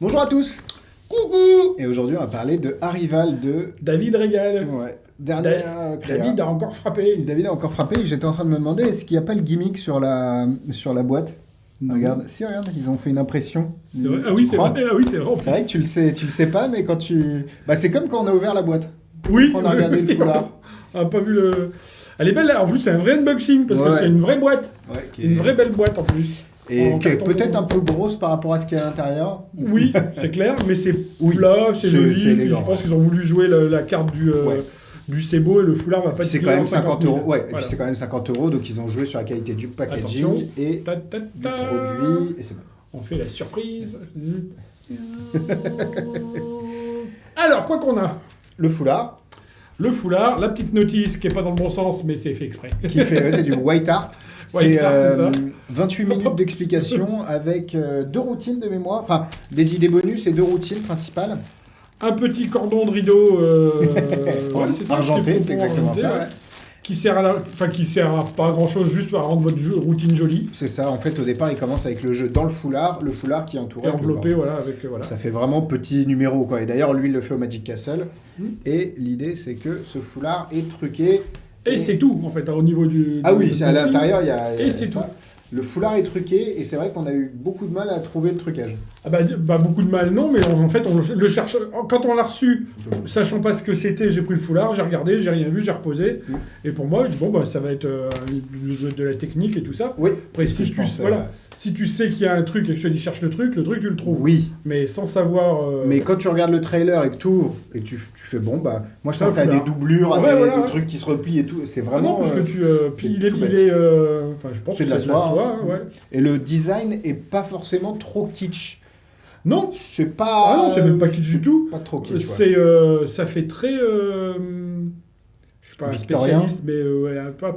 Bonjour à tous. Coucou. Et aujourd'hui, on va parler de Arrival de David Régal. Ouais. Dernière créa. David a encore frappé. David a encore frappé. J'étais en train de me demander, est-ce qu'il n'y a pas le gimmick sur la boîte? Regarde, si regarde, ils ont fait une impression. C'est vrai. Ah oui, c'est vrai. Ah oui, c'est vrai. C'est vrai que tu le sais pas, mais quand tu, c'est comme quand on a ouvert la boîte. Oui. On a regardé le foulard. On n'a pas vu le. Elle est belle. En plus, c'est un vrai unboxing parce que c'est une vraie boîte. Ouais, Une vraie belle boîte en plus. Et qui est peut-être un peu grosse par rapport à ce qu'il y a à l'intérieur. Oui, c'est clair, mais c'est plat, c'est joli. Je pense qu'ils ont voulu jouer la carte du c'est beau et le foulard va pas être c'est quand même 50 €. Ouais, voilà. et puis c'est quand même 50 €, donc ils ont joué sur la qualité du packaging. Attention. Et du produit. Et c'est bon. On fait la surprise. Alors, quoi qu'on a? Le foulard. Le foulard, la petite notice qui est pas dans le bon sens, mais c'est fait exprès. C'est du white art. White art, c'est ça. 28 minutes d'explication avec 2 routines de mémoire, enfin des idées bonus et 2 routines principales. Un petit cordon de rideau c'est ça, argenté, c'est exactement ça. Ouais. Qui sert à pas grand chose, juste à rendre votre routine jolie. C'est ça, en fait au départ il commence avec le jeu dans le foulard qui est entouré. Et enveloppé, voilà. Ça fait vraiment petit numéro quoi. Et d'ailleurs lui il le fait au Magic Castle. Et l'idée c'est que ce foulard est truqué. Et c'est tout en fait, au niveau du. Ah oui, c'est à l'intérieur, il y a et c'est ça. Tout. Le foulard est truqué et c'est vrai qu'on a eu beaucoup de mal à trouver le trucage. Ah beaucoup de mal non, mais en fait on le cherche. Quand on l'a reçu, sachant pas ce que c'était, j'ai pris le foulard, j'ai regardé, j'ai rien vu, j'ai reposé. Et pour moi, je dis ça va être de la technique et tout ça. Oui. Après si tu sais qu'il y a un truc et que je te dis cherche le truc tu le trouves. Oui. Mais sans savoir. Mais quand tu regardes le trailer et que tu ouvres et que tu fais moi je pense à des doublures, à des trucs qui se replient et tout. C'est vraiment. Non, parce que je pense c'est que de la soie. Ouais. Et le design est pas forcément trop kitsch. Non, c'est pas. non, c'est même pas kitsch du tout. Pas trop kitsch. Ça fait très. Je suis pas Victorien. Un spécialiste, mais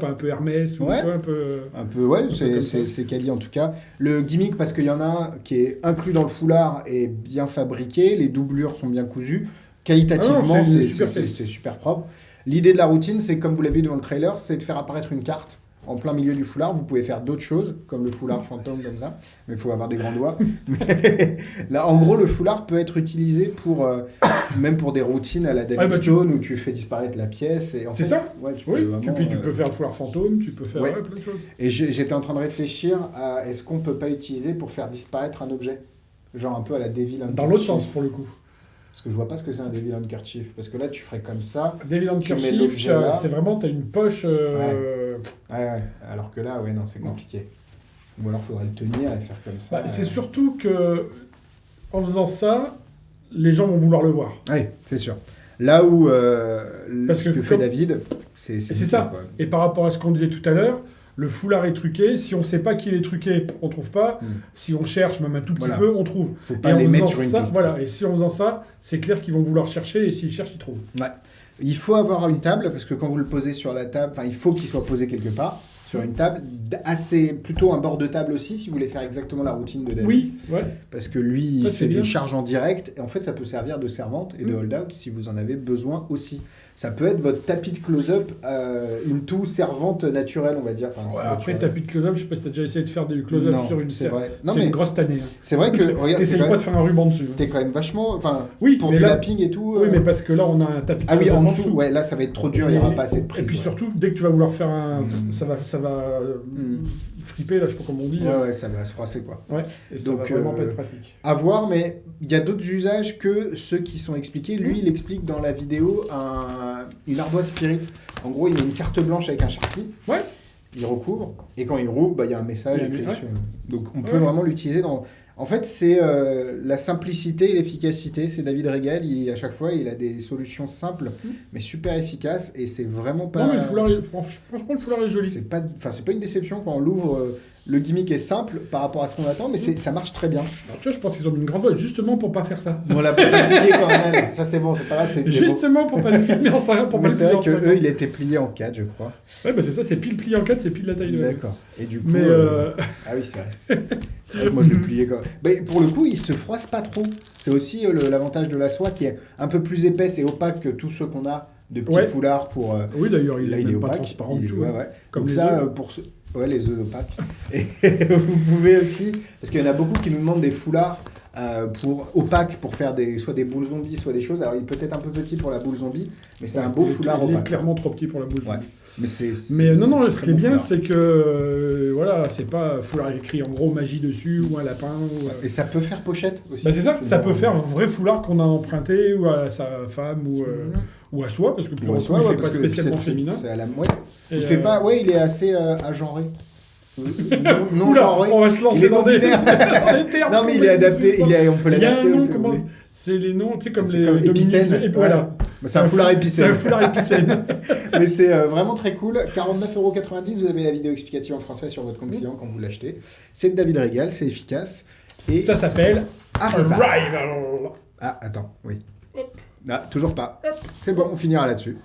un peu Hermès ou un peu. Un peu, ouais, c'est quali en tout cas. Le gimmick, parce qu'il y en a un qui est inclus dans le foulard et bien fabriqué, les doublures sont bien cousues. Qualitativement, c'est super propre. L'idée de la routine, c'est comme vous l'avez vu dans le trailer, c'est de faire apparaître une carte en plein milieu du foulard. Vous pouvez faire d'autres choses, comme le foulard fantôme comme ça, mais il faut avoir des grands doigts. Mais là, en gros, le foulard peut être utilisé pour même pour des routines à la David Stone où tu fais disparaître la pièce. C'est ça. Ouais, tu peux faire le foulard fantôme, tu peux faire plein de choses. Et j'étais en train de réfléchir à est-ce qu'on peut pas utiliser pour faire disparaître un objet, genre un peu à la Devil Handkerchief. Dans l'autre sens pour le coup. Parce que je vois pas ce que c'est un Devil Handkerchief. Parce que là, tu ferais comme ça. Devil Handkerchief, c'est vraiment, t'as une poche. Ouais. Alors que là, non, c'est compliqué. Ou alors, faudrait le tenir et faire comme ça. C'est surtout que, en faisant ça, les gens vont vouloir le voir. Oui, c'est sûr. Là où ce que fait David, c'est ça. Quoi. Et par rapport à ce qu'on disait tout à l'heure, le foulard est truqué. Si on ne sait pas qu'il est truqué, on ne trouve pas. Si on cherche même un tout petit peu, on trouve. Faut pas les mettre sur une piste. Et si en faisant ça, c'est clair qu'ils vont vouloir chercher. Et s'ils cherchent, ils trouvent. Ouais. Il faut avoir une table, parce que quand vous le posez sur la table, il faut qu'il soit posé quelque part, sur une table, plutôt un bord de table aussi, si vous voulez faire exactement la routine de David. Oui, ouais. Parce que lui, il fait des charges en direct, et en fait, ça peut servir de servante et de hold-out si vous en avez besoin aussi. Ça peut être votre tapis de close-up into servante naturelle, on va dire. Après, tapis de close-up, je sais pas si tu as déjà essayé de faire des close-up sur une serre. C'est une grosse tannée. C'est vrai que... T'essayes pas de faire un ruban dessus. T'es quand même vachement... pour du lapping et tout... Oui, mais parce que là, on a un tapis de close-up en dessous. Ouais, là, ça va être trop dur, il n'y aura pas assez de prise. Et puis surtout, dès que tu vas vouloir faire un... Ça va friper, là, je sais pas comment on dit. Ouais, ça va se froisser, quoi. Ouais, et ça va vraiment pas être pratique. À voir, mais il y a d'autres usages que ceux qui sont expliqués. Lui, il explique dans la vidéo une ardoise spirit. En gros, il met une carte blanche avec un Sharpie. Ouais. Il recouvre. Et quand il rouvre, il y a un message. Donc, on peut vraiment l'utiliser dans... En fait, c'est la simplicité et l'efficacité. C'est David Régal. À chaque fois, il a des solutions simples, mais super efficaces. Et c'est vraiment pas... Non, mais franchement, le foulard est joli. C'est pas une déception quand on l'ouvre... Le gimmick est simple par rapport à ce qu'on attend, mais ça marche très bien. Alors, tu vois, je pense qu'ils ont mis une grande boîte justement pour pas faire ça. On l'a pas plié quand même. Ça, c'est bon, c'est pas grave. Justement pour pas le filmer en 5. C'est vrai qu'eux, il était plié en 4, je crois. Ouais, c'est ça, c'est pile plié en 4, c'est pile la taille de la. D'accord. Et du coup. Ah oui, c'est vrai. Moi, je l'ai plié quand même. Mais pour le coup, il se froisse pas trop. C'est aussi l'avantage de la soie qui est un peu plus épaisse et opaque que tous ceux qu'on a de petits foulards pour. Oui, d'ailleurs, il est opaque. Pas transparent du tout. Ouais. Comme ça, pour ceux. Ouais, les œufs opaques. Et vous pouvez aussi, parce qu'il y en a beaucoup qui nous demandent des foulards opaque pour faire soit des boules zombies, soit des choses. Alors il est peut-être un peu petit pour la boule zombie, mais c'est un beau foulard opaque. Il est clairement trop petit pour la boule zombie. Mais ce qui est bien, c'est que voilà, c'est pas foulard écrit en gros magie dessus ou un lapin. Et ça peut faire pochette aussi. C'est ça, ça peut faire un vrai foulard qu'on a emprunté ou à sa femme ou à soi, parce que pour le coup, il fait pas spécialement féminin. Il fait pas, il est assez agenré. Non genré. On va se lancer dans des termes. Non mais il est adapté, on peut l'adapter. Il y a un nom, comment c'est les noms, tu sais, comme les épicènes. Voilà. C'est un foulard épicène. C'est un foulard épicène. Mais c'est vraiment très cool. 49,90 €, vous avez la vidéo explicative en français sur votre compte client quand vous l'achetez. C'est de David Régal, c'est efficace. Et ça s'appelle Arrival. Ah, attends, oui. Ah, toujours pas. C'est bon, on finira là-dessus.